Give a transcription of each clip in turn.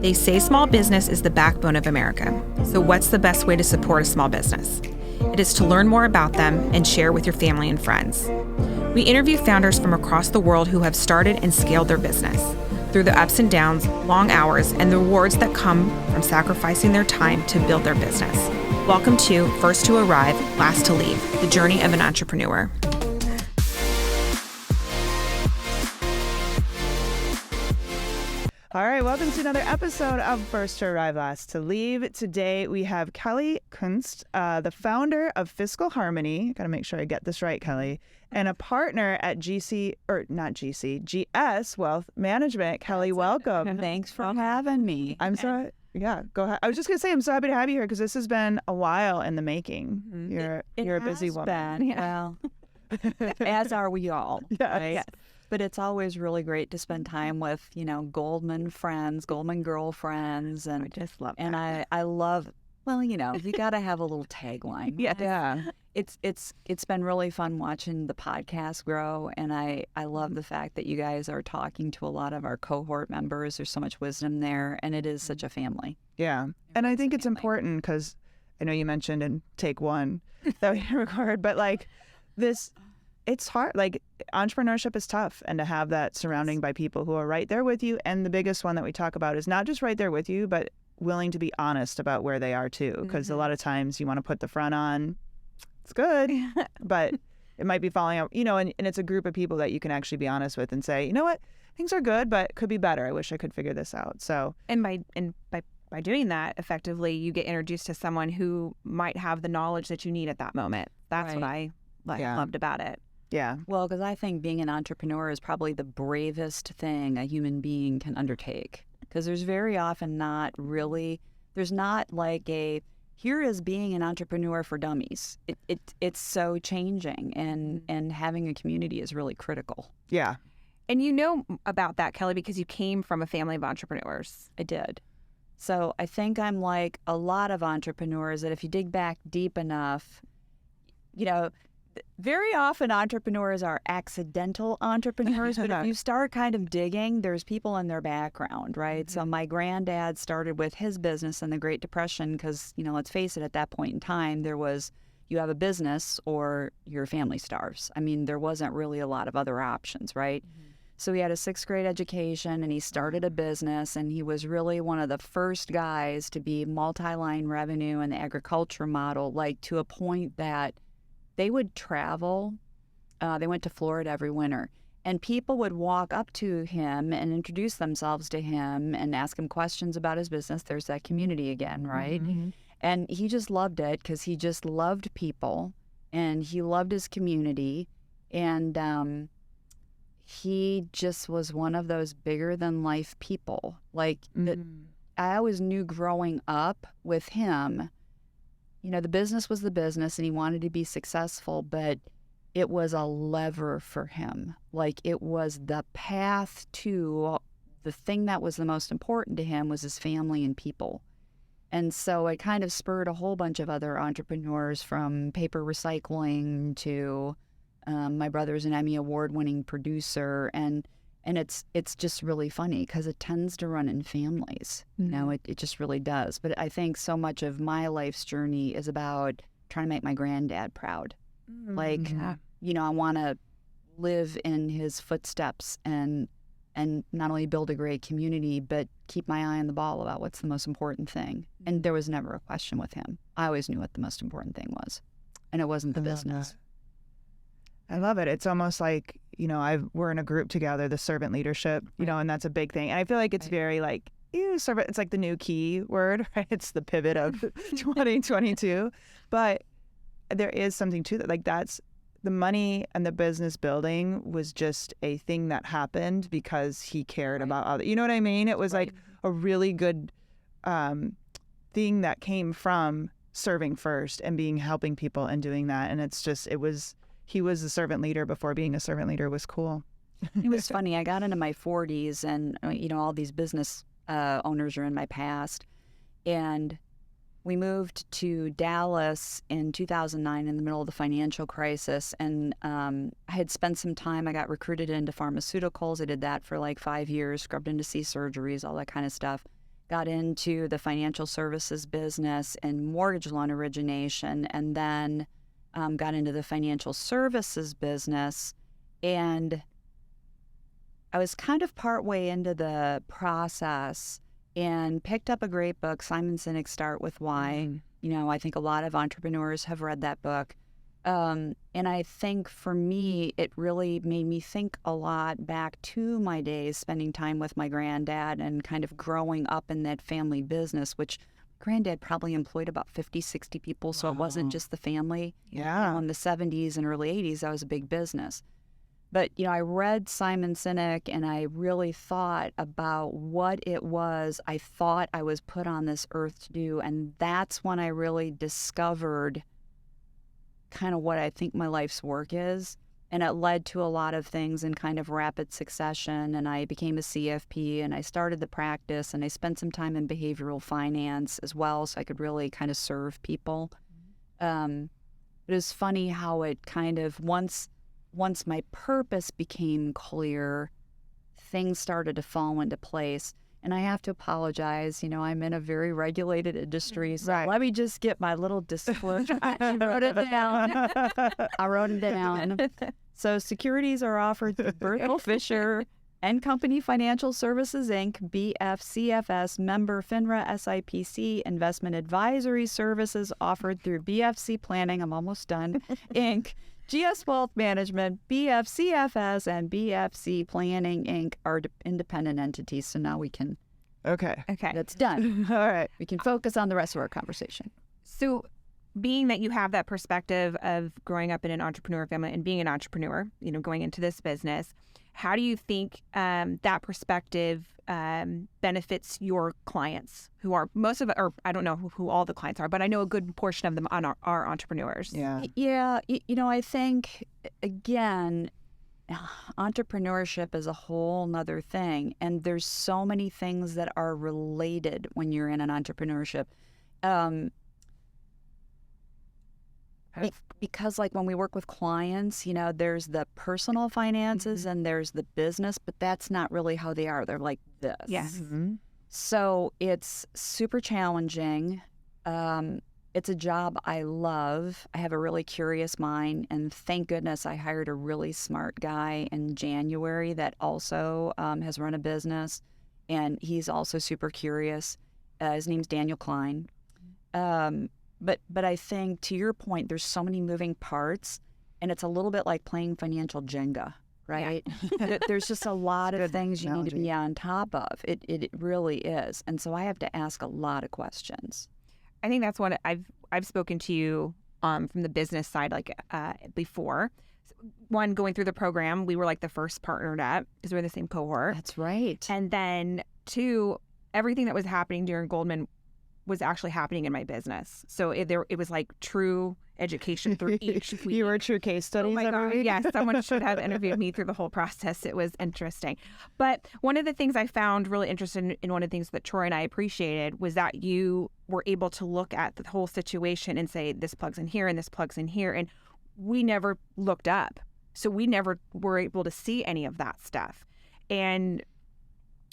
They say small business is the backbone of America. So what's the best way to support a small business? It is to learn more about them and share with your family and friends. We interview founders from across the world who have started and scaled their business through the ups and downs, long hours, and the rewards that come from sacrificing their time to build their business. Welcome to First to Arrive, Last to Leave, the journey of an entrepreneur. All right, welcome to another episode of First to Arrive, Last to Leave. Today we have Kelly Kunst, the founder of Fiscal Harmony. Got to make sure I get this right, Kelly, and a partner at GS Wealth Management. Kelly, welcome. Thanks for having me. I'm sorry. Yeah, go ahead. I was just gonna say I'm so happy to have you here because this has been a while in the making. Mm-hmm. You're a busy woman. Been, well, as are we all. Yes. Right? Yes. But it's always really great to spend time with, Goldman friends, Goldman girlfriends. And I just love that. And I love, you got to have a little tagline. Yeah. It's been really fun watching the podcast grow. And I love the fact that you guys are talking to a lot of our cohort members. There's so much wisdom there. And it is such a family. Yeah. And I think it's important because I know you mentioned in take one that we record, but it's hard. Entrepreneurship is tough, and to have that surrounding by people who are right there with you. And the biggest one that we talk about is not just right there with you, but willing to be honest about where they are too. Because a lot of times you want to put the front on. It's good, but it might be falling out, and it's a group of people that you can actually be honest with and say, you know what, things are good, but could be better. I wish I could figure this out. So, And by doing that, effectively, you get introduced to someone who might have the knowledge that you need at that moment. That's what I loved about it. Yeah. Well, because I think being an entrepreneur is probably the bravest thing a human being can undertake. Because there's very often there's not like here is being an entrepreneur for dummies. It's so changing, and having a community is really critical. Yeah. And you know about that, Kelly, because you came from a family of entrepreneurs. I did. So I think I'm like a lot of entrepreneurs that if you dig back deep enough, very often entrepreneurs are accidental entrepreneurs, but if you start kind of digging, there's people in their background, right? So my granddad started with his business in the Great Depression because, let's face it, at that point in time, there was, you have a business or your family starves. I mean, there wasn't really a lot of other options, right? So he had a 6th grade education and he started a business, and he was really one of the first guys to be multi-line revenue in the agriculture model, to a point that they would travel. They went to Florida every winter, and people would walk up to him and introduce themselves to him and ask him questions about his business. There's that community again, right? Mm-hmm. And he just loved it because he just loved people and he loved his community. And he just was one of those bigger than life people. I always knew growing up with him, the business was the business and he wanted to be successful, but it was a lever for him. It was the path to the thing that was the most important to him was his family and people. And so it kind of spurred a whole bunch of other entrepreneurs, from paper recycling to my brother's an Emmy award-winning producer. And it's just really funny because it tends to run in families. It just really does. But I think so much of my life's journey is about trying to make my granddad proud. I want to live in his footsteps and not only build a great community, but keep my eye on the ball about what's the most important thing. And there was never a question with him. I always knew what the most important thing was, and it wasn't the business. I love it. It's almost like, we're in a group together, the servant leadership, and that's a big thing. And I feel like it's very servant, it's like the new key word, right? It's the pivot of 2022. But there is something to that. That's the money and the business building was just a thing that happened because he cared about others. You know what I mean? It was like a really good thing that came from serving first and helping people and doing that. And he was a servant leader before being a servant leader was cool. It was funny. I got into my 40s and, all these business owners are in my past. And we moved to Dallas in 2009 in the middle of the financial crisis. And I had spent some time, I got recruited into pharmaceuticals. I did that for 5 years, scrubbed into C surgeries, all that kind of stuff. got into the financial services business and mortgage loan origination, and then got into the financial services business. And I was kind of partway into the process and picked up a great book, Simon Sinek's Start With Why. I think a lot of entrepreneurs have read that book. And I think for me, it really made me think a lot back to my days spending time with my granddad and kind of growing up in that family business, which granddad probably employed about 50, 60 people. So it wasn't just the family. Yeah. In the 70s and early 80s, that was a big business. But, I read Simon Sinek and I really thought about what it was I thought I was put on this earth to do. And that's when I really discovered kind of what I think my life's work is. And it led to a lot of things in kind of rapid succession. And I became a CFP and I started the practice and I spent some time in behavioral finance as well, so I could really kind of serve people. But it was funny how it kind of, once my purpose became clear, things started to fall into place. And I have to apologize. I'm in a very regulated industry, so let me just get my little disclosure. I wrote it down. So securities are offered through Berthel Fisher and Company Financial Services, Inc., BFCFS, member FINRA SIPC. Investment advisory services offered through BFC Planning, I'm almost done, Inc., GS Wealth Management, BFCFS, and BFC Planning, Inc. are independent entities. So now we can... Okay. That's done. All right. We can focus on the rest of our conversation. So being that you have that perspective of growing up in an entrepreneur family and being an entrepreneur, going into this business, how do you think that perspective benefits your clients who are or I don't know who all the clients are, but I know a good portion of them are entrepreneurs. Yeah. Yeah. I think, again, entrepreneurship is a whole nother thing. And there's so many things that are related when you're in an entrepreneurship. Because like when we work with clients, there's the personal finances and there's the business, but that's not really how they are. They're like this. Yes. Mm-hmm. So it's super challenging. It's a job I love. I have a really curious mind, and thank goodness I hired a really smart guy in January that also has run a business, and he's also super curious. His name's Daniel Klein. But I think, to your point, there's so many moving parts, and it's a little bit like playing financial Jenga, right? Yeah. There's just a lot of things you need to be on top of. It really is. And so I have to ask a lot of questions. I think that's what I've spoken to you from the business side, before. One, going through the program, we were like the first partnered up because we're in the same cohort. That's right. And then two, everything that was happening during Goldman was actually happening in my business. So it was like true education through each week. You were true case studies. Oh my God. Week. Yes, someone should have interviewed me through the whole process. It was interesting. But one of the things I found really interesting in one of the things that Troy and I appreciated was that you were able to look at the whole situation and say, this plugs in here and this plugs in here. And we never looked up. So we never were able to see any of that stuff. And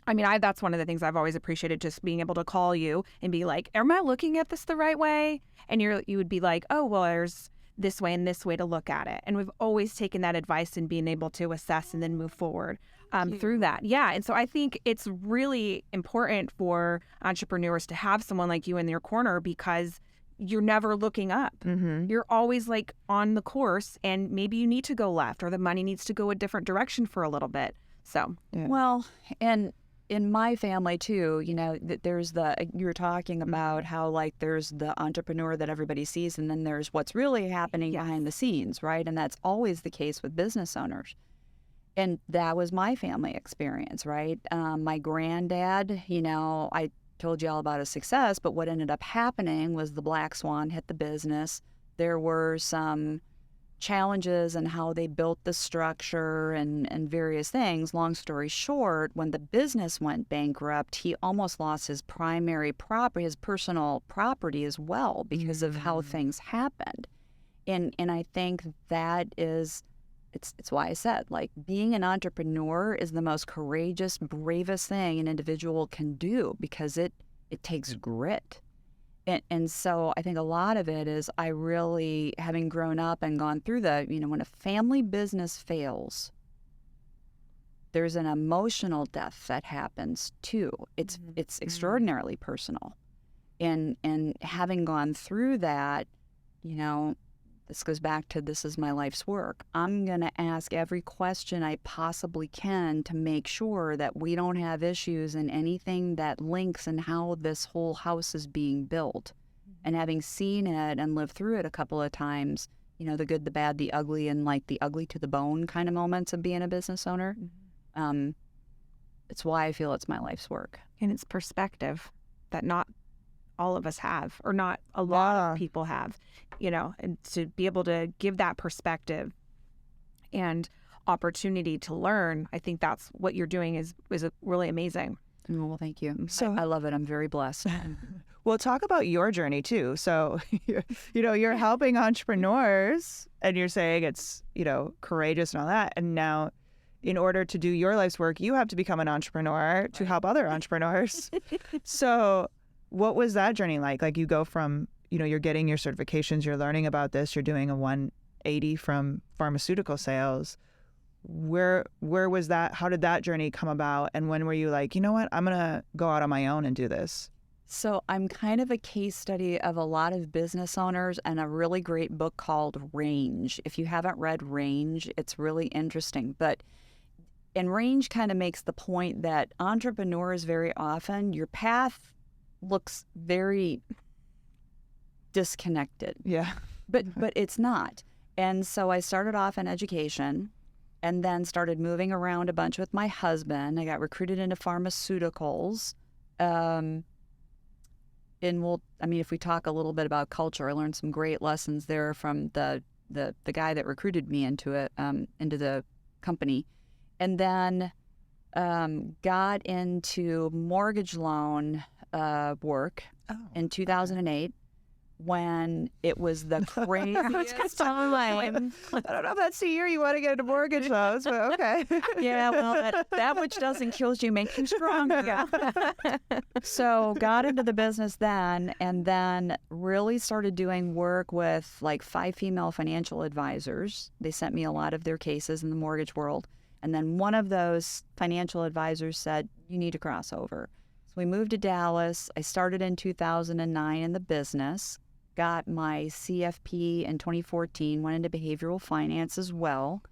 I mean, that's one of the things I've always appreciated, just being able to call you and be like, am I looking at this the right way? And you would be like, oh, well, there's this way and this way to look at it. And we've always taken that advice and being able to assess and then move forward through that. Yeah. And so I think it's really important for entrepreneurs to have someone like you in their corner, because you're never looking up. Mm-hmm. You're always like on the course, and maybe you need to go left or the money needs to go a different direction for a little bit. So, yeah. Well, and in my family too, there's you were talking about how like there's the entrepreneur that everybody sees, and then there's what's really happening behind the scenes, right? And that's always the case with business owners. And that was my family experience, right? My granddad, I told you all about his success, but what ended up happening was the black swan hit the business. There were some challenges and how they built the structure and various things. Long story short, when the business went bankrupt, he almost lost his primary property, his personal property as well, because of how things happened. And I think that is, it's why I said, like, being an entrepreneur is the most courageous, bravest thing an individual can do, because it it takes grit. And so I think a lot of it is I really, having grown up and gone through when a family business fails, there's an emotional death that happens too. It's extraordinarily personal. And having gone through that, this goes back to this is my life's work. I'm going to ask every question I possibly can to make sure that we don't have issues in anything that links in how this whole house is being built. And having seen it and lived through it a couple of times, the good, the bad, the ugly, and like the ugly to the bone kind of moments of being a business owner, it's why I feel it's my life's work. And it's perspective that not all of us have, or not a lot of people have, and to be able to give that perspective and opportunity to learn, I think that's what you're doing is really amazing. Well, thank you. So I love it. I'm very blessed. Well, talk about your journey too. So, you're helping entrepreneurs and you're saying it's, courageous and all that. And now in order to do your life's work, you have to become an entrepreneur to help other entrepreneurs. So what was that journey like? Like you go from, you're getting your certifications, you're learning about this, you're doing a 180 from pharmaceutical sales. Where was that? How did that journey come about? And when were you like, you know what, I'm going to go out on my own and do this? So I'm kind of a case study of a lot of business owners and a really great book called Range. If you haven't read Range, it's really interesting. And Range kind of makes the point that entrepreneurs very often, your path looks very disconnected. Yeah. But it's not. And so I started off in education and then started moving around a bunch with my husband. I got recruited into pharmaceuticals. If we talk a little bit about culture, I learned some great lessons there from the guy that recruited me into the company. And then got into mortgage loan work in 2008 when it was the craziest time. I don't know if that's the year you want to get into mortgage loans, but okay. Yeah, well, that which doesn't kill you makes you stronger. So got into the business then, and then really started doing work with like 5 female financial advisors. They sent me a lot of their cases in the mortgage world. And then one of those financial advisors said, you need to cross over. So we moved to Dallas. I started in 2009 in the business, got my CFP in 2014, went into behavioral finance as well,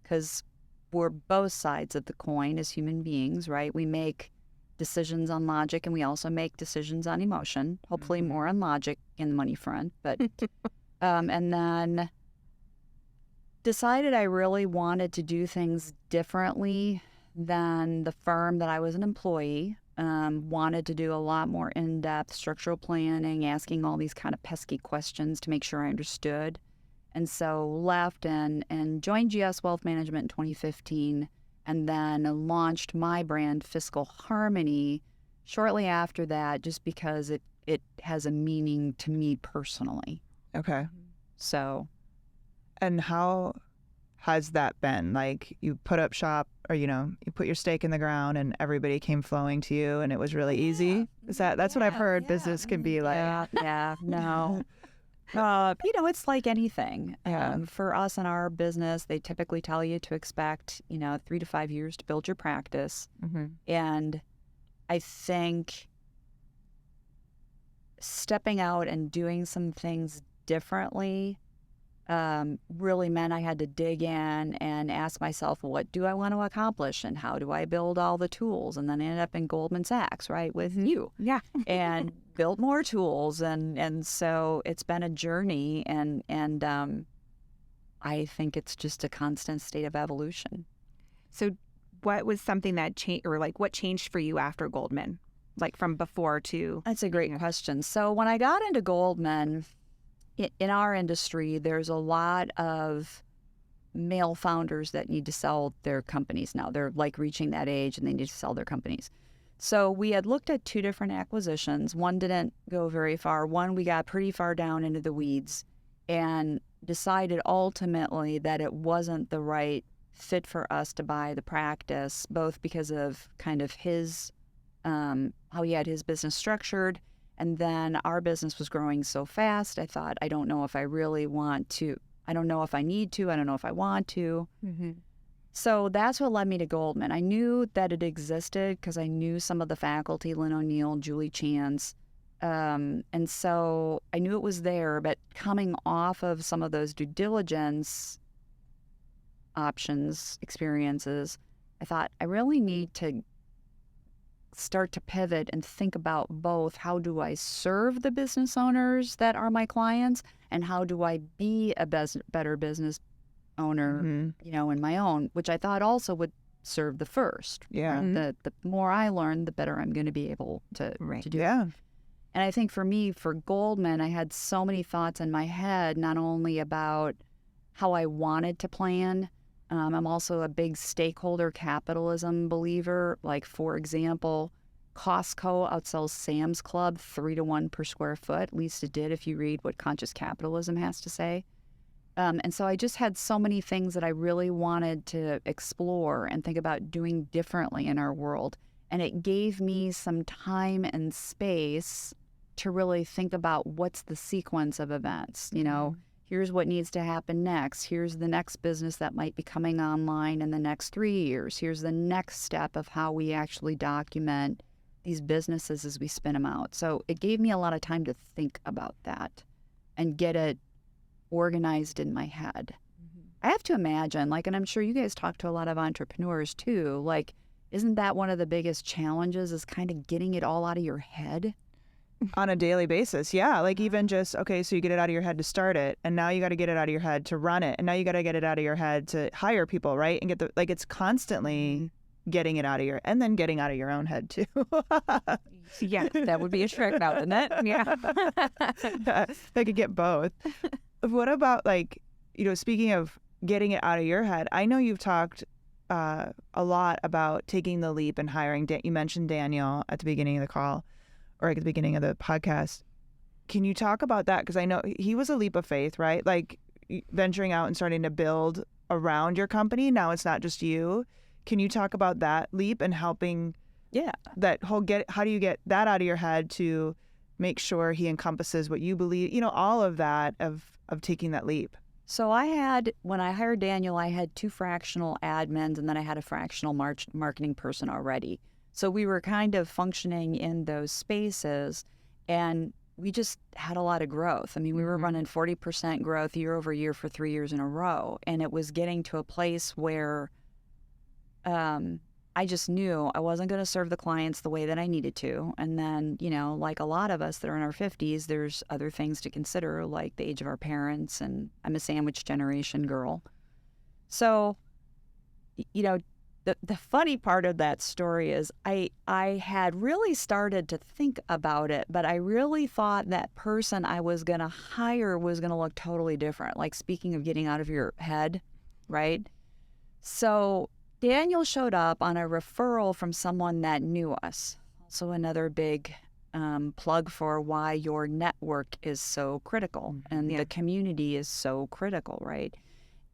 because we're both sides of the coin as human beings, right? We make decisions on logic and we also make decisions on emotion, hopefully more on logic in the money front. But and then decided I really wanted to do things differently than the firm that I was an employee. Wanted to do a lot more in-depth structural planning, asking all these kind of pesky questions to make sure I understood. And so left and joined GS Wealth Management in 2015, and then launched my brand, Fiscal Harmony, shortly after that, just because it has a meaning to me personally. Okay. So. And how has that been? Like you put up shop, or you put your stake in the ground and everybody came flowing to you and it was really easy? That's what I've heard business can be like. Yeah, no. It's like anything. For us in our business, they typically tell you to expect, 3 to 5 years to build your practice. Mm-hmm. And I think stepping out and doing some things differently really meant I had to dig in and ask myself, what do I want to accomplish and how do I build all the tools? And then I ended up in Goldman Sachs, right, with you. Yeah. And built more tools. And so it's been a journey. And I think it's just a constant state of evolution. So what was something that changed, or like what changed for you after Goldman, like from before to? That's a great question. So when I got into Goldman, in our industry, there's a lot of male founders that need to sell their companies now. They're like reaching that age and they need to sell their companies. So we had looked at 2 different acquisitions. One didn't go very far. One, we got pretty far down into the weeds and decided ultimately that it wasn't the right fit for us to buy the practice, both because of kind of his how he had his business structured. And then our business was growing so fast, I thought, I don't know if I really want to. I don't know if I need to. I don't know if I want to. Mm-hmm. So that's what led me to Goldman. I knew that it existed because I knew some of the faculty, Lynn O'Neill, Julie Chance. And so I knew it was there, but coming off of some of those due diligence options, experiences, I thought I really need to start to pivot and think about both. How do I serve the business owners that are my clients, and how do I be a better business owner, in my own, which I thought also would serve the first. Yeah. The more I learn, the better I'm going to be able to do. Yeah. And I think for me, for Goldman, I had so many thoughts in my head, not only about how I wanted to plan. I'm also a big stakeholder capitalism believer. Like, for example, Costco outsells Sam's Club 3-to-1 per square foot. At least it did if you read what conscious capitalism has to say. And so I just had so many things that I really wanted to explore and think about doing differently in our world. And it gave me some time and space to really think about what's the sequence of events. Here's what needs to happen next. Here's the next business that might be coming online in the next 3 years. Here's the next step of how we actually document these businesses as we spin them out. So it gave me a lot of time to think about that and get it organized in my head. I have to imagine, and I'm sure you guys talk to a lot of entrepreneurs too, isn't that one of the biggest challenges, is kind of getting it all out of your head? On a daily basis. Yeah. Even just, okay, so you get it out of your head to start it, and now you got to get it out of your head to run it. And now you got to get it out of your head to hire people, right? And get it's constantly getting it out of and then getting out of your own head too. Yeah, that would be a trick now, wouldn't it? Yeah. They could get both. What about speaking of getting it out of your head, I know you've talked a lot about taking the leap and hiring. You mentioned Daniel at the beginning of the call, or at the beginning of the podcast. Can you talk about that? Because I know he was a leap of faith, right? Venturing out and starting to build around your company. Now it's not just you. Can you talk about that leap and helping? Yeah. That whole how do you get that out of your head to make sure he encompasses what you believe? All of that of taking that leap. So when I hired Daniel, I had 2 fractional admins, and then I had a fractional marketing person already. So we were kind of functioning in those spaces, and we just had a lot of growth. I mean, we were running 40% growth year over year for 3 years in a row. And it was getting to a place where I just knew I wasn't going to serve the clients the way that I needed to. And then, like a lot of us that are in our 50s, there's other things to consider, like the age of our parents. And I'm a sandwich generation girl. So, the funny part of that story is I had really started to think about it, but I really thought that person I was going to hire was going to look totally different. Speaking of getting out of your head, right? So Daniel showed up on a referral from someone that knew us. Also another big plug for why your network is so critical and the community is so critical, right?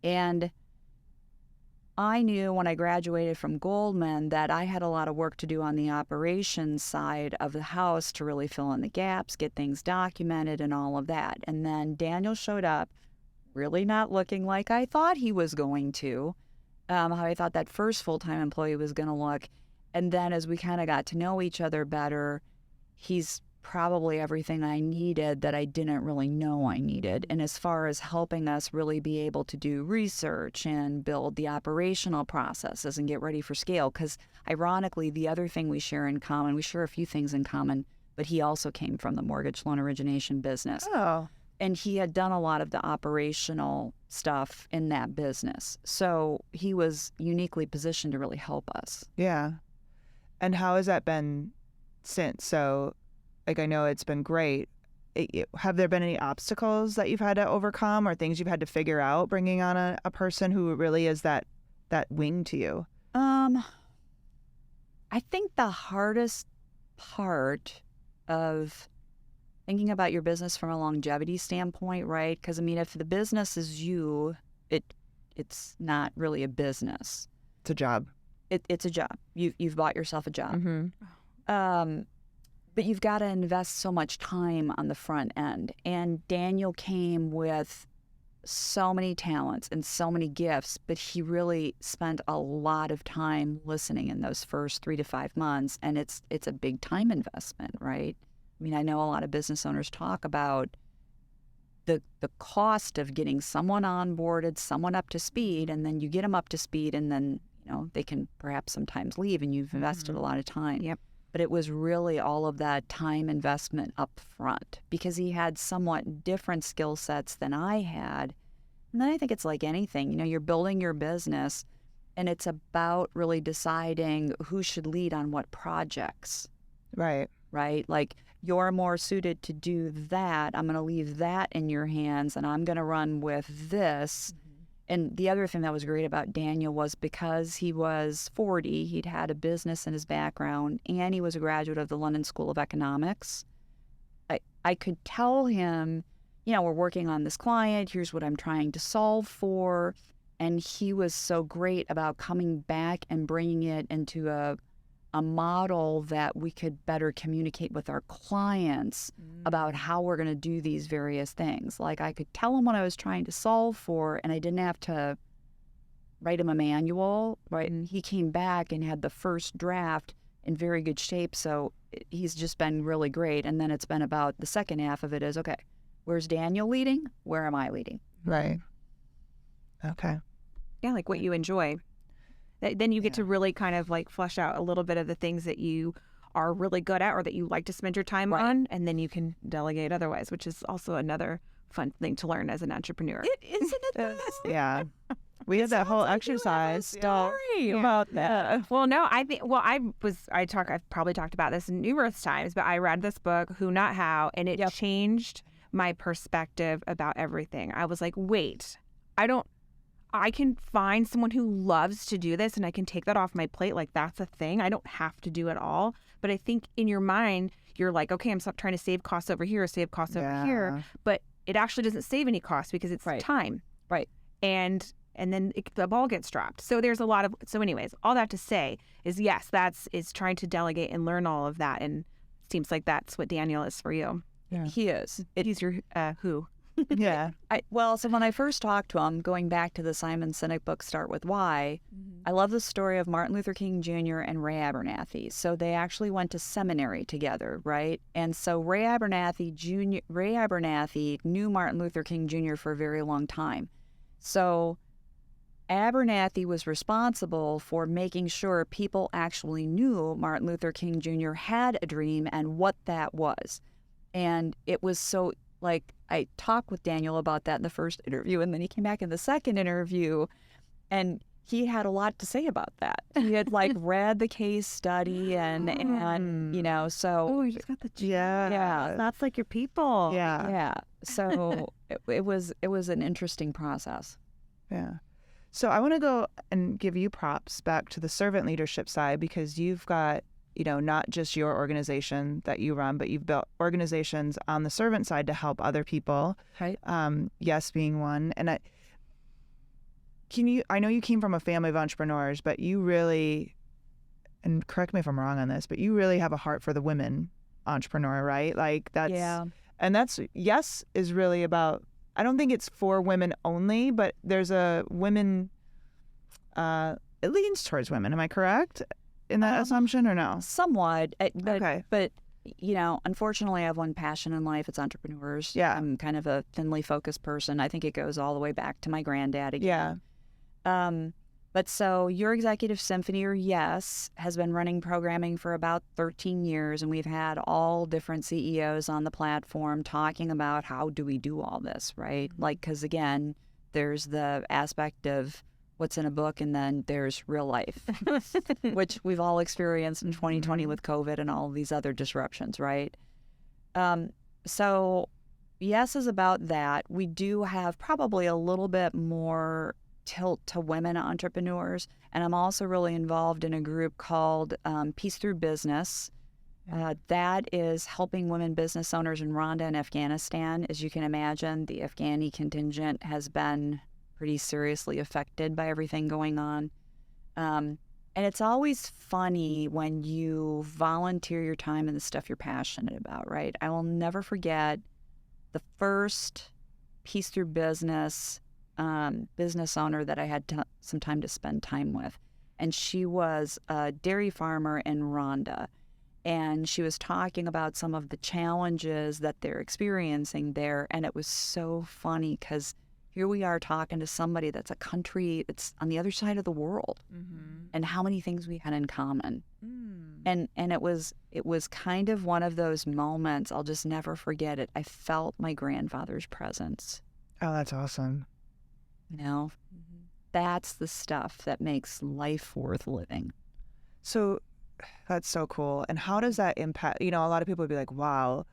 And I knew when I graduated from Goldman that I had a lot of work to do on the operations side of the house to really fill in the gaps, get things documented and all of that. And then Daniel showed up really not looking like I thought he was going to, how I thought that first full-time employee was going to look. And then as we kind of got to know each other better, he's probably everything I needed that I didn't really know I needed. And as far as helping us really be able to do research and build the operational processes and get ready for scale, because ironically, the other thing we share in common, we share a few things in common, but he also came from the mortgage loan origination business. Oh. And he had done a lot of the operational stuff in that business. So he was uniquely positioned to really help us. Yeah. And how has that been since? So, I know it's been great. Have there been any obstacles that you've had to overcome or things you've had to figure out bringing on a person who really is that wing to you? I think the hardest part of thinking about your business from a longevity standpoint, right? Because, if the business is you, it's not really a business. It's a job. It's a job. You've bought yourself a job. Mm-hmm. But you've got to invest so much time on the front end. And Daniel came with so many talents and so many gifts, but he really spent a lot of time listening in those first 3 to 5 months. And it's a big time investment, right? I mean, I know a lot of business owners talk about the cost of getting someone onboarded, someone up to speed, and then you get them up to speed, and then, they can perhaps sometimes leave, and you've invested a lot of time. Yep. But it was really all of that time investment up front because he had somewhat different skill sets than I had. And then I think it's like anything, you're building your business, and it's about really deciding who should lead on what projects. Right. Right? Like, you're more suited to do that. I'm going to leave that in your hands, and I'm going to run with this. And the other thing that was great about Daniel was because he was 40, he'd had a business in his background, and he was a graduate of the London School of Economics. I could tell him, we're working on this client, here's what I'm trying to solve for. And he was so great about coming back and bringing it into a model that we could better communicate with our clients about how we're going to do these various things. Like, I could tell him what I was trying to solve for, and I didn't have to write him a manual, right? And he came back and had the first draft in very good shape. So he's just been really great. And then it's been about the second half of it is, okay, where's Daniel leading? Where am I leading? Right. Okay. Yeah, like what you enjoy. Then you get to really kind of like flesh out a little bit of the things that you are really good at or that you like to spend your time on, and then you can delegate otherwise, which is also another fun thing to learn as an entrepreneur. Isn't it though? Yeah. We had that whole exercise story about that. Well, no, I think, I've probably talked about this numerous times, but I read this book, Who Not How, and it changed my perspective about everything. I was like, wait, I can find someone who loves to do this and I can take that off my plate. Like, that's a thing. I don't have to do it all. But I think in your mind, you're like, okay, I'm trying to save costs over here, save costs over here. But it actually doesn't save any costs because it's time. Right. And then the ball gets dropped. So there's a lot of, so anyways, all that to say is, yes, is trying to delegate and learn all of that. And it seems like that's what Daniel is for you. Yeah. He is. He's your who. Yeah. So when I first talked to him, going back to the Simon Sinek book, Start With Why, I love the story of Martin Luther King Jr. and Ray Abernathy. So they actually went to seminary together, right? And so Ray Abernathy knew Martin Luther King Jr. for a very long time. So Abernathy was responsible for making sure people actually knew Martin Luther King Jr. had a dream and what that was. And it was so, like, I talked with Daniel about that in the first interview, and then he came back in the second interview, and he had a lot to say about that. He had, like, read the case study and so. Oh, you just got the Yeah. That's like your people. Yeah. So it was an interesting process. Yeah. So I want to go and give you props back to the servant leadership side, because you've got, not just your organization that you run, but you've built organizations on the servant side to help other people. Right. Yes being one. And I know you came from a family of entrepreneurs, but you really, and correct me if I'm wrong on this, but you really have a heart for the women entrepreneur, right? Like and that's, Yes is really about, I don't think it's for women only, but there's a women, it leans towards women. Am I correct in that assumption or no? Somewhat. Okay. But, unfortunately, I have one passion in life. It's entrepreneurs. Yeah. I'm kind of a thinly focused person. I think it goes all the way back to my granddad again. Yeah. But so Your Executive Symphony, or Yes, has been running programming for about 13 years, and we've had all different CEOs on the platform talking about how do we do all this, right? Like, because again, there's the aspect of what's in a book, and then there's real life, which we've all experienced in 2020 with COVID and all of these other disruptions, right? So Yes is about that. We do have probably a little bit more tilt to women entrepreneurs, and I'm also really involved in a group called Peace Through Business. That is helping women business owners in Rwanda and Afghanistan. As you can imagine, the Afghani contingent has been pretty seriously affected by everything going on. And it's always funny when you volunteer your time in the stuff you're passionate about, right? I will never forget the first piece through business owner that I had some time to spend time with. And she was a dairy farmer in Rhonda. And she was talking about some of the challenges that they're experiencing there. And it was so funny because here we are talking to somebody that's a country that's on the other side of the world, and how many things we had in common. And it was kind of one of those moments, I'll just never forget it. I felt my grandfather's presence. Oh, that's awesome. You know, that's the stuff that makes life worth living. So that's so cool. And how does that impact, a lot of people would be like, wow,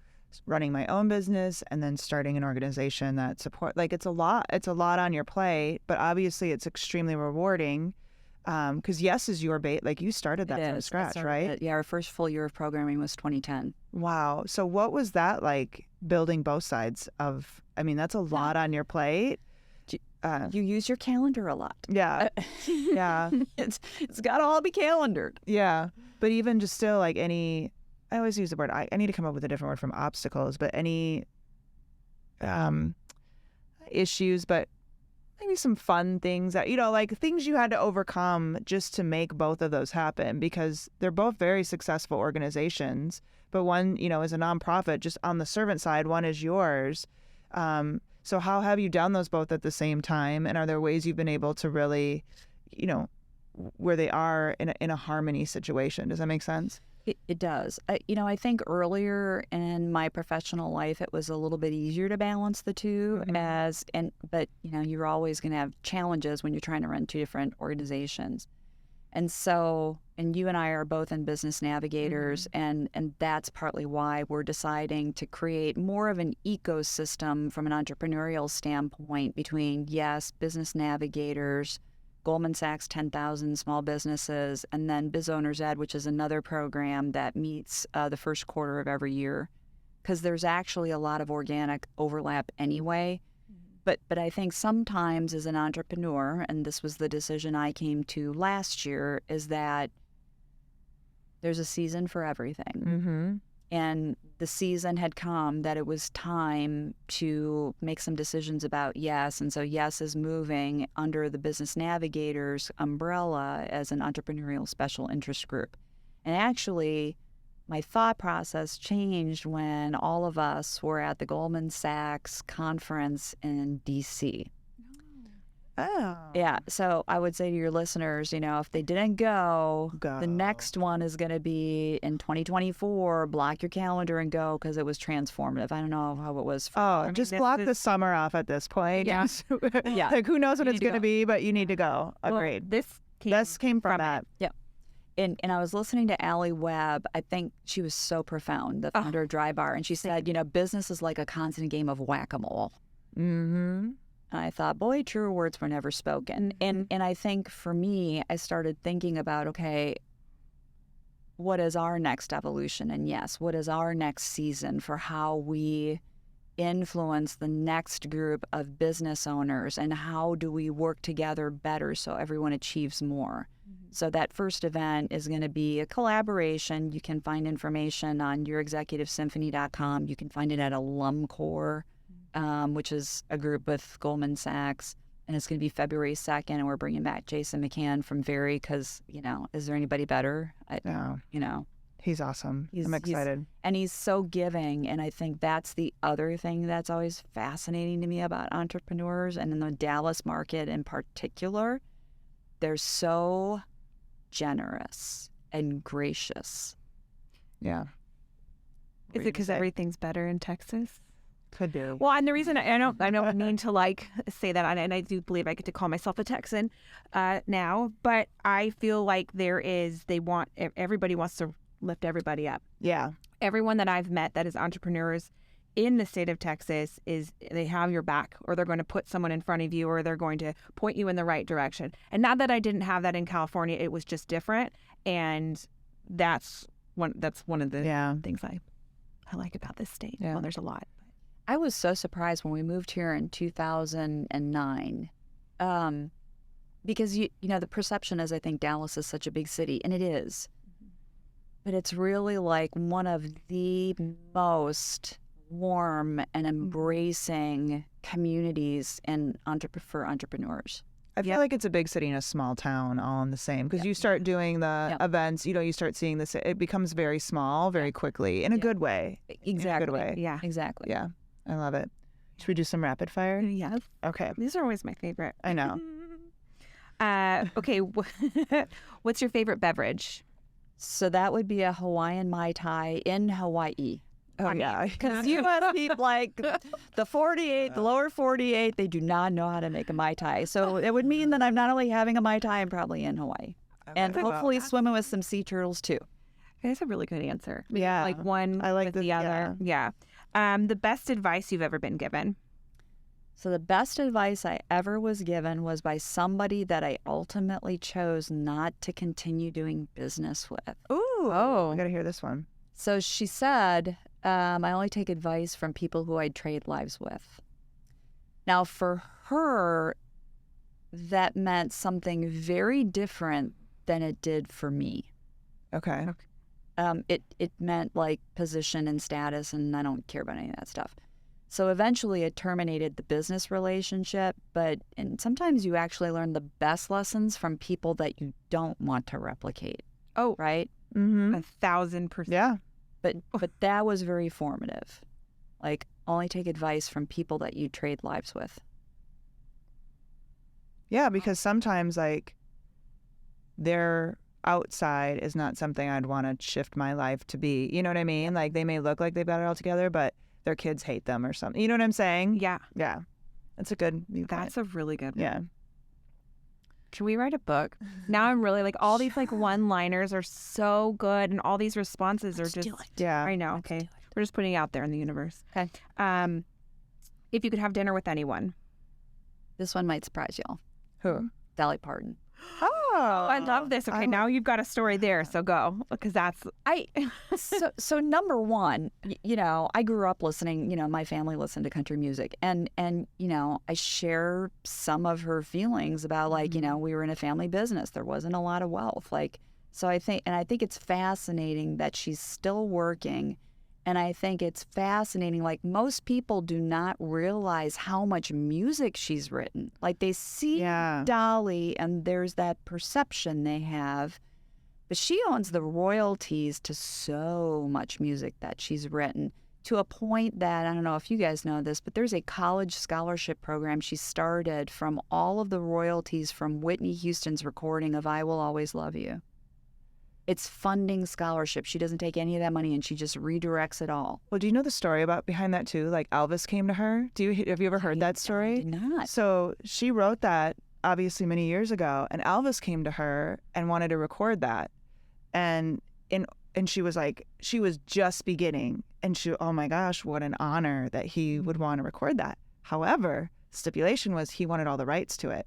running my own business and then starting an organization that support, like it's a lot on your plate, but obviously it's extremely rewarding. Because Yes is your bait, like you started that from scratch, right? Yeah, our first full year of programming was 2010. Wow. So what was that like, building both sides of, that's a lot on your plate. You use your calendar a lot. Yeah. Yeah. It's got to all be calendared. Yeah. But even just still, like I always use the word, I need to come up with a different word from obstacles, but any issues, but maybe some fun things that, like things you had to overcome just to make both of those happen, because they're both very successful organizations, but one, is a nonprofit just on the servant side, one is yours. So how have you done those both at the same time? And are there ways you've been able to really, where they are in a harmony situation? Does that make sense? It does. I think earlier in my professional life, it was a little bit easier to balance the two, but you're always going to have challenges when you're trying to run two different organizations. And so, and you and I are both in business navigators, and that's partly why we're deciding to create more of an ecosystem from an entrepreneurial standpoint between, yes, business navigators, Goldman Sachs 10,000 small businesses, and then Biz Owners Ed, which is another program that meets the first quarter of every year, because there's actually a lot of organic overlap anyway. But I think sometimes as an entrepreneur, and this was the decision I came to last year, is that there's a season for everything. And the season had come that it was time to make some decisions about Yes. And so Yes is moving under the Business Navigators umbrella as an entrepreneurial special interest group. And actually, my thought process changed when all of us were at the Goldman Sachs conference in D.C. Oh. Yeah. So I would say to your listeners, if they didn't go, the next one is going to be in 2024. Block your calendar and go, because it was transformative. I don't know how it was. Just block the summer off at this point. Yeah. Yeah. Like who knows what it's going to be, but you need to go. Agreed. Well, this came from that. Yeah. And I was listening to Allie Webb. I think she was so profound, the founder of Dry Bar. And she said, business is like a constant game of whack-a-mole. And I thought, boy, truer words were never spoken. And I think for me, I started thinking about, okay, what is our next evolution? And yes, what is our next season for how we influence the next group of business owners, and how do we work together better so everyone achieves more? So that first event is going to be a collaboration. You can find information on yourexecutivesymphony.com. You can find it at AlumCore, which is a group with Goldman Sachs. And it's going to be February 2nd. And we're bringing back Jason McCann from Very, because, is there anybody better? He's awesome. I'm excited. And he's so giving. And I think that's the other thing that's always fascinating to me about entrepreneurs, and in the Dallas market in particular. They're so generous and gracious. Yeah. Is it because everything's better in Texas? Could be. Well, and the reason I don't mean to say that, and I do believe I get to call myself a Texan now, but I feel like everybody wants to lift everybody up. Yeah. Everyone that I've met that is entrepreneurs in the state of Texas they have your back, or they're going to put someone in front of you, or they're going to point you in the right direction. And not that I didn't have that in California, it was just different. And that's one of the things I like about this state. Yeah. Well, there's a lot. I was so surprised when we moved here in 2009. Because you know the perception is, I think Dallas is such a big city, and it is. But it's really like one of the most warm and embracing communities for entrepreneurs. I feel like it's a big city and a small town all in the same, because you start doing the events, you start seeing this, it becomes very small very quickly in a good way. Exactly. In a good way. Yeah. Exactly. Yeah. I love it. Should we do some rapid fire? Yes. Okay. These are always my favorite. I know. Okay. What's your favorite beverage? So that would be a Hawaiian Mai Tai in Hawaii. Oh, yeah. Because U.S. people, like the 48, the lower 48, they do not know how to make a Mai Tai. So it would mean that I'm not only having a Mai Tai, I'm probably in Hawaii. And hopefully swimming with some sea turtles, too. That's a really good answer. Yeah. Like one I like with the other. Yeah. The best advice you've ever been given? So the best advice I ever was given was by somebody that I ultimately chose not to continue doing business with. Ooh. Oh. I got to hear this one. So she said, I only take advice from people who I'd trade lives with. Now, for her, that meant something very different than it did for me. Okay. It meant like position and status, and I don't care about any of that stuff. So eventually it terminated the business relationship, and sometimes you actually learn the best lessons from people that you don't want to replicate. Oh, right? Mm-hmm. 1,000%. Yeah. But that was very formative. Like, only take advice from people that you trade lives with. Yeah, because sometimes, like, their outside is not something I'd want to shift my life to be. You know what I mean? Like, they may look like they've got it all together, but their kids hate them or something. You know what I'm saying? Yeah. Yeah. That's a good viewpoint. That's a really good one. Yeah. Can we write a book? Now I'm really like, all these like one-liners are so good, and all these responses are just. Yeah. I know. Okay. We're just putting it out there in the universe. Okay. If you could have dinner with anyone. This one might surprise y'all. Who? Dolly Parton. Oh, I love this. Okay, now you've got a story there, so go, because that's So number one, I grew up listening. My family listened to country music, and I share some of her feelings about we were in a family business. There wasn't a lot of wealth, so I think it's fascinating that she's still working. And I think it's fascinating, most people do not realize how much music she's written. Like, they see Dolly, and there's that perception they have. But she owns the royalties to so much music that she's written, to a point that, I don't know if you guys know this, but there's a college scholarship program she started from all of the royalties from Whitney Houston's recording of I Will Always Love You. It's funding scholarship. She doesn't take any of that money, and she just redirects it all. Well, do you know the story behind that too? Like, Elvis came to her. Have you ever heard that story? I did not. So she wrote that obviously many years ago, and Elvis came to her and wanted to record that, and she was like, she was just beginning, and oh my gosh, what an honor that he would want to record that. However, stipulation was he wanted all the rights to it.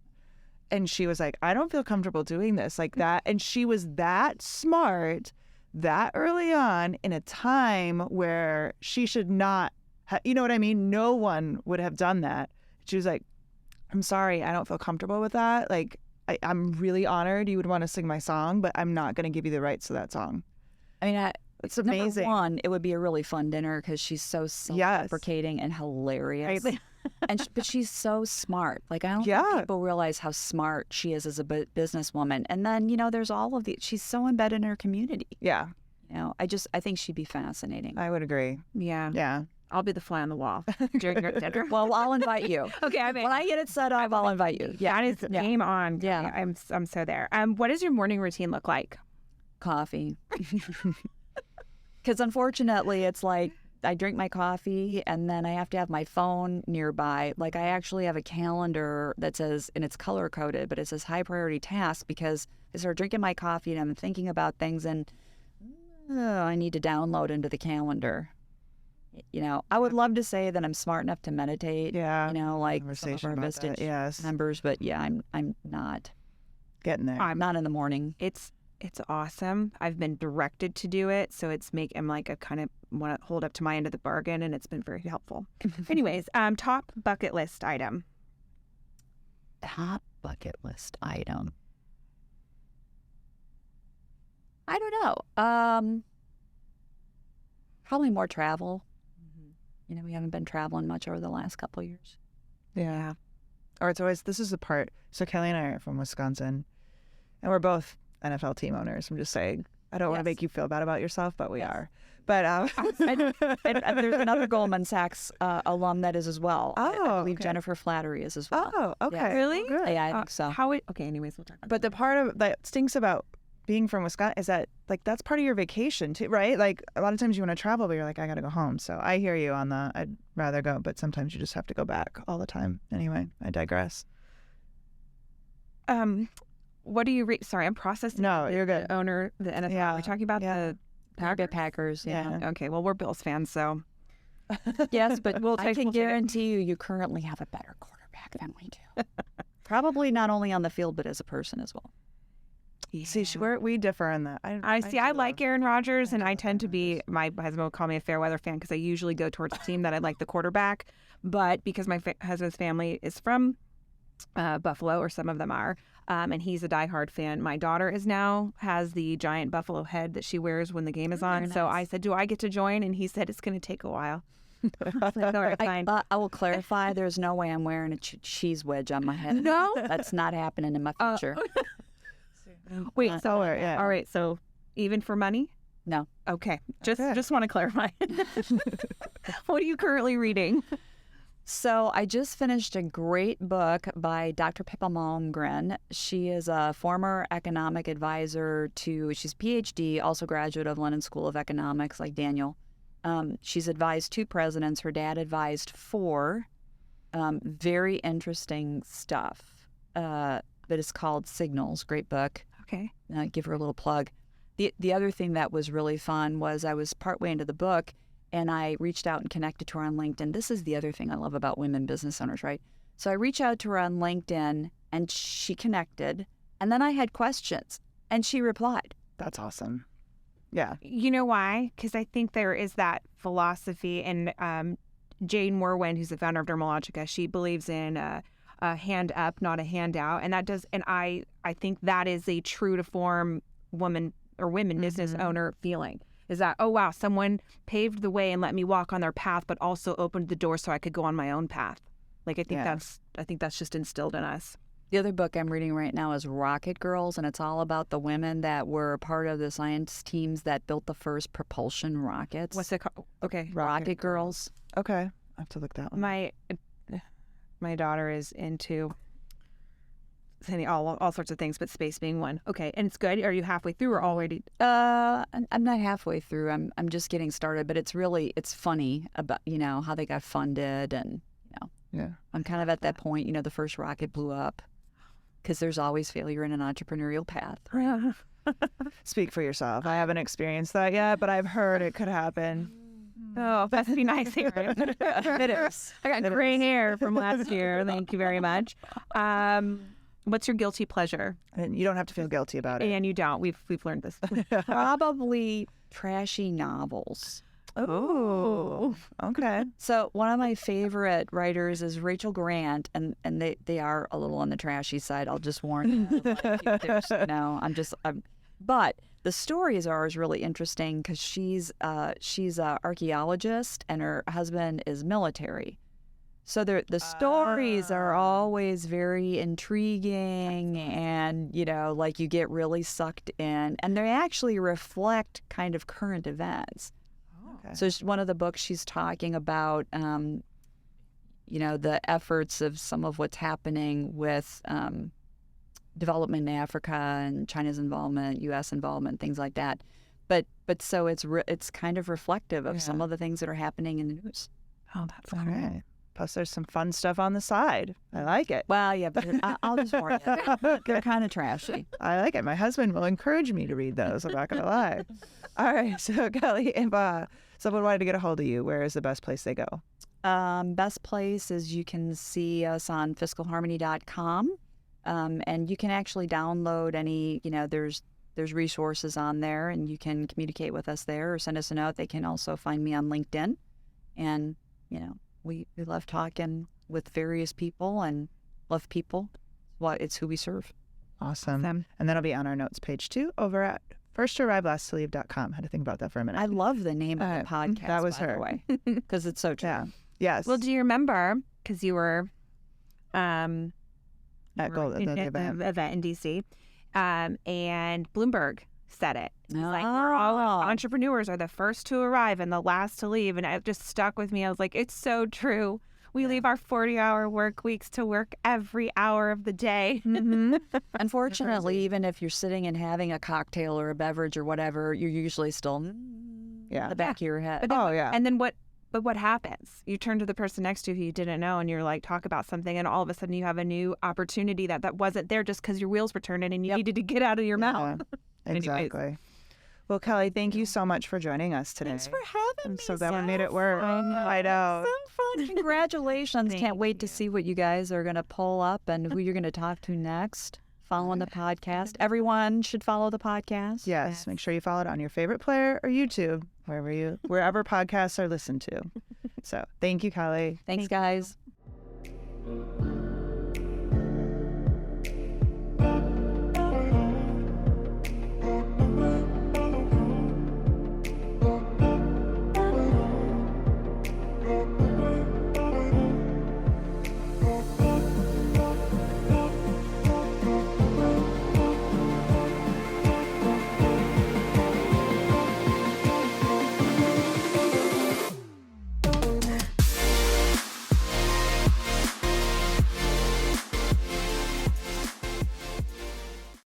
And she was like, I don't feel comfortable doing this like that. And she was that smart that early on in a time where she should not, you know what I mean? No one would have done that. She was like, I'm sorry, I don't feel comfortable with that. Like, I'm really honored you would want to sing my song, but I'm not going to give you the rights to that song. I mean, it's amazing. Number one, it would be a really fun dinner because she's so self-deprecating and hilarious. Right. But she's so smart. Like, I don't think people realize how smart she is as a businesswoman. And then, there's all of she's so embedded in her community. Yeah. I think she'd be fascinating. I would agree. Yeah. Yeah. I'll be the fly on the wall during your dinner. Well, I'll invite you. Okay, when I get it set up, I'll invite you. Yeah, that is game on. Yeah, I'm so there. What does your morning routine look like? Coffee. Because unfortunately, it's like I drink my coffee and then I have to have my phone nearby. Like, I actually have a calendar that says, and it's color coded, but it says high priority task, because I start drinking my coffee and I'm thinking about things, and I need to download into the calendar. I would love to say that I'm smart enough to meditate. Yeah. Like some of our Vistage members, but I'm not getting there. I'm not in the morning. It's awesome. I've been directed to do it, so I'm like, I kind of want to hold up to my end of the bargain, and it's been very helpful. Anyways, top bucket list item. Top bucket list item. I don't know. Probably more travel. We haven't been traveling much over the last couple of years. Yeah. Or it's always, this is the part. So Kelly and I are from Wisconsin, and we're both NFL team owners. I'm just saying, I don't want to make you feel bad about yourself, but we are. But and there's another Goldman Sachs alum that is as well. I believe Jennifer Flattery is as well. Oh, okay. Yeah. Really? Well, good. Yeah, I think so. Okay, anyways, we'll talk about But the part of that stinks about being from Wisconsin is that, like, that's part of your vacation too, right? Like, a lot of times you want to travel, but you're like, I got to go home. So I hear you on the, I'd rather go, but sometimes you just have to go back all the time. Anyway, I digress. What do you read? Sorry, I'm processing. No, you're good. The owner, the NFL. Yeah. We're talking about the Packers. Yeah. Okay, well, we're Bills fans, so. Yes, but I can take it. guarantee you currently have a better quarterback than we do. Probably not only on the field, but as a person as well. See, we differ in that. I like Aaron Rodgers, and I tend to be, my husband will call me a fair weather fan because I usually go towards a team that I like the quarterback. But because my husband's family is from Buffalo, or some of them are, and he's a diehard fan. My daughter has the giant buffalo head that she wears when the game is on. So I said, do I get to join? And he said, it's going to take a while. Like, all right, fine. I will clarify, there's no way I'm wearing a cheese wedge on my head. No? That's not happening in my future. Wait, all right. So even for money? No. Okay. Just want to clarify. What are you currently reading? So I just finished a great book by Dr. Pippa Malmgren. She is a former economic advisor she's a PhD, also graduate of London School of Economics, like Daniel. She's advised 2 presidents. Her dad advised 4. Very interesting stuff. That is called Signals. Great book. Okay. Give her a little plug. The other thing that was really fun was I was partway into the book, and I reached out and connected to her on LinkedIn. This is the other thing I love about women business owners, right? So I reached out to her on LinkedIn, and she connected. And then I had questions, and she replied. That's awesome. Yeah. You know why? Because I think there is that philosophy, and Jane Morwen, who's the founder of Dermalogica, she believes in a hand up, not a handout. And I think that is a true to form woman business owner feeling. Is that, oh, wow, someone paved the way and let me walk on their path, but also opened the door so I could go on my own path. Like, I think that's just instilled in us. The other book I'm reading right now is Rocket Girls, and it's all about the women that were part of the science teams that built the first propulsion rockets. What's it called? Okay. Rocket Girls. Okay. I have to look that one. My daughter is into all sorts of things, but space being one. Okay, and it's good. Are you halfway through or already? I'm not halfway through. I'm just getting started, but it's funny about how they got funded, and yeah, I'm kind of at that point. The first rocket blew up because there's always failure in an entrepreneurial path. Right? Speak for yourself. I haven't experienced that yet, but I've heard it could happen. Oh, that must be nice here. It is. I got gray hair from last year. Thank you very much. What's your guilty pleasure? And you don't have to feel guilty about it. And you don't. We've learned this. Probably trashy novels. Oh, okay. So one of my favorite writers is Rachel Grant, and they are a little on the trashy side. I'll just warn you. But the stories are always really interesting because she's an archaeologist and her husband is military. So the stories are always very intriguing, and like you get really sucked in, and they actually reflect kind of current events. Okay. So one of the books she's talking about, the efforts of some of what's happening with development in Africa and China's involvement, U.S. involvement, things like that. But so it's kind of reflective of some of the things that are happening in the news. Oh, that's all cool. right. Plus, there's some fun stuff on the side. I like it. Well, yeah, but I'll just warn you. They're kind of trashy. I like it. My husband will encourage me to read those. I'm not going to lie. All right. So, Kelly, if someone wanted to get a hold of you, where is the best place they go? Best place is you can see us on fiscalharmony.com. And you can actually download any, there's resources on there, and you can communicate with us there or send us a note. They can also find me on LinkedIn. And, we love talking with various people and love people. it's who we serve. Awesome. And that'll be on our notes page too over at firsttoarrive, Had to think about that for a minute. I love the name of the podcast. That was by her. the way, because it's so true. Yeah. Yes. Well, do you remember, because you were at the event in DC, and Bloomberg said it. It's like, we're all entrepreneurs are the first to arrive and the last to leave. And it just stuck with me. I was like, it's so true. We leave our 40-hour work weeks to work every hour of the day. Unfortunately, even if you're sitting and having a cocktail or a beverage or whatever, you're usually still in the back of your head. And then what happens? You turn to the person next to you who you didn't know, and you're like, talk about something, and all of a sudden you have a new opportunity that wasn't there just because your wheels were turning and you needed to get out of your mouth. Exactly. Anyways. Well, Kelly, thank you so much for joining us today. Thanks for having me. I'm so glad we made it work. I know. So fun. Congratulations. Can't wait to see what you guys are going to pull up and who you're going to talk to next. Following the podcast. Everyone should follow the podcast. Yes. Make sure you follow it on your favorite player or YouTube, wherever podcasts are listened to. So thank you, Kelly. Thanks, guys.